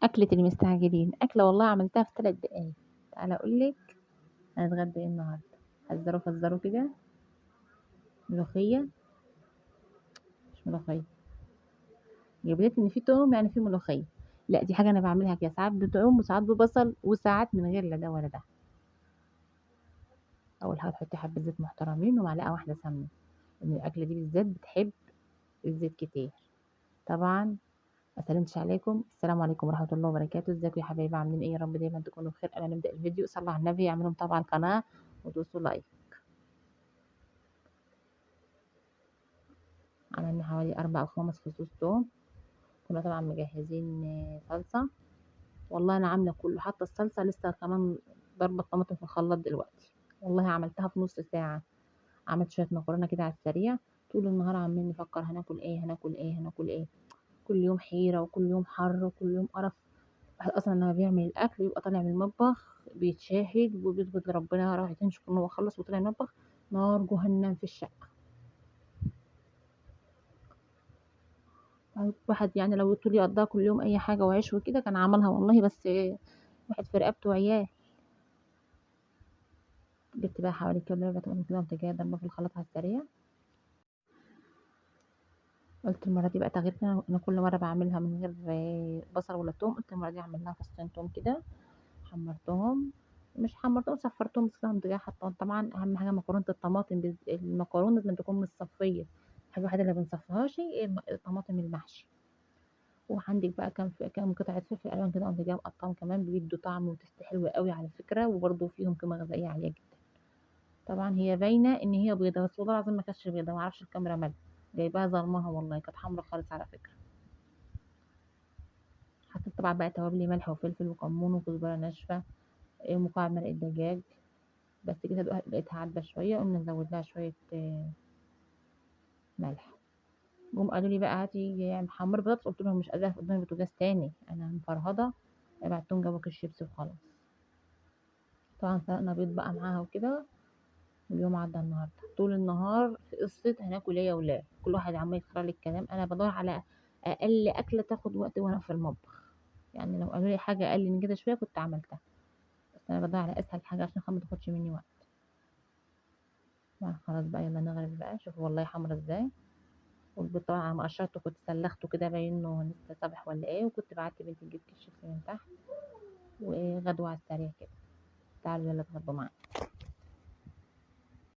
أكلة المستعجلين، أكلة والله عملتها في 3 دقايق. تعالي أقول لِك هنتغدى إيه النهارده. حذّروا فزّروا كده. ملوخية. مش ملوخية. جبلت إن في توم يعني في ملوخية. لأ دي حاجة أنا باعملها كده، ساعات بتوم وساعات ببصل وساعات من غير لا ده ولا ده. أول حاجة تحطي حبة زيت محترمين ومعلقة واحدة سمنة، لإن الأكلة دي بالذات بتحب الزيت كتير. طبعًا ما سلمتش عليكم، السلام عليكم ورحمة الله وبركاته، ازيكم يا حبايبي عاملين إيه؟ يا رب دايمًا تكونوا بخير. قبل ما نبدأ الفيديو صلوا على النبي، اعملوا متابعة القناة ودوسوا لايك. عملنا حوالي 4 أو 5 فصوص توم، كنا طبعًا مجهزين صلصة، والله أنا عاملة كله حتى الصلصة لسه كمان ضاربة الطماطم في الخلاط دلوقتي، والله عملتها في نص ساعة. عملت شوية مكرونة كده على السريع، طول النهار عمالين نفكر هناكل إيه، هناكل إيه، هناكل إيه، كل يوم حيرة وكل يوم حر وكل يوم قرف. الواحد أصلًا لمّا بيعمل الأكل بيبقى طالع من المطبخ بيتشاهد وبيسجد لربنا ركعتين شكر إن هو خلّص وطلع المطبخ، نار جهنم في الشقة. الواحد يعني لو طول يقضّيها كل يوم أي حاجة وعيش وكده كان عملها والله، بس الواحد في رقبته عيال. جبت بقى حوالي كيلو ربع طماطم كده، قمت جاية ضاربة في الخلاط على السريع. قُلت المرّة دي بقى تغيير كده، أنا كل مرّة باعملها من غير بصل ولا توم، قُلت المرّة دي أعمل لها فصين توم كده، حمّرتهم، مش حمّرتهم صفّرتهم بس كده، قمت جاية حاطّاهم. طبعًا أهم حاجة مكرونة الطماطم المكرونة لازمًا تكون متصفيّة، الحاجة الوحيدة اللي ما بنصفّيهاش طماطم المحشي. وعندِك بقى كام قطعة فلفل ألوان كده، قمت جاية مقطّعاهم كمان بيدّوا طعم وتيست حلو أوي على فكرة، وبرضه فيهم قيمة غذائية عالية جدًا. طبعًا هي باينة إن هي بيضة، بس والله العظيم ما كانتش بيضة، ما أعرفش الكاميرا مالها، جايباها ظلماها والله، كانت حمرا خالص على فكرة. حطيت طبعًا بقى توابلي ملح وفلفل وكمون وكزبرة ناشفة، مكعب مرقة دجاج، بس كده لقيتها عدبة شوية، قُلنا نزوّد لها شوية ملح. جُم قالوا لي بقى هاتي محمّرة بطاطس، قُلت لهم مش قادرة أقف قدام البوتاجاز تاني، أنا مفرهدة، بعتّهم جابوا كيس شيبسي وخلاص. طبعًا سلقنا بيض بقى معاها وكده، واليوم عدّى النهارده. طول النهار في قصة هناكل إيه يا ولاد، كل واحد عمّال يخترع لي الكلام، أنا بادوّر على أقل أكلة تاخد وقت وأنا في المطبخ، يعني لو قالوا لي حاجة أقل من كده شوية كنت عملتها، بس أنا بادوّر على أسهل حاجة عشان ما تاخدش منّي وقت. خلاص بقى يالّا نغرف بقى، شوفوا والله حمرا إزاي، والبيض طبعًا على ما قشرته كنت سلّخته كده باين إنه لسه صابح والّا إيه، وكنت بعتّ بنتي تجيب كيس شيبسي من تحت، وغدوة على السريع كده. تعالوا يالّا اتغدوا معانا.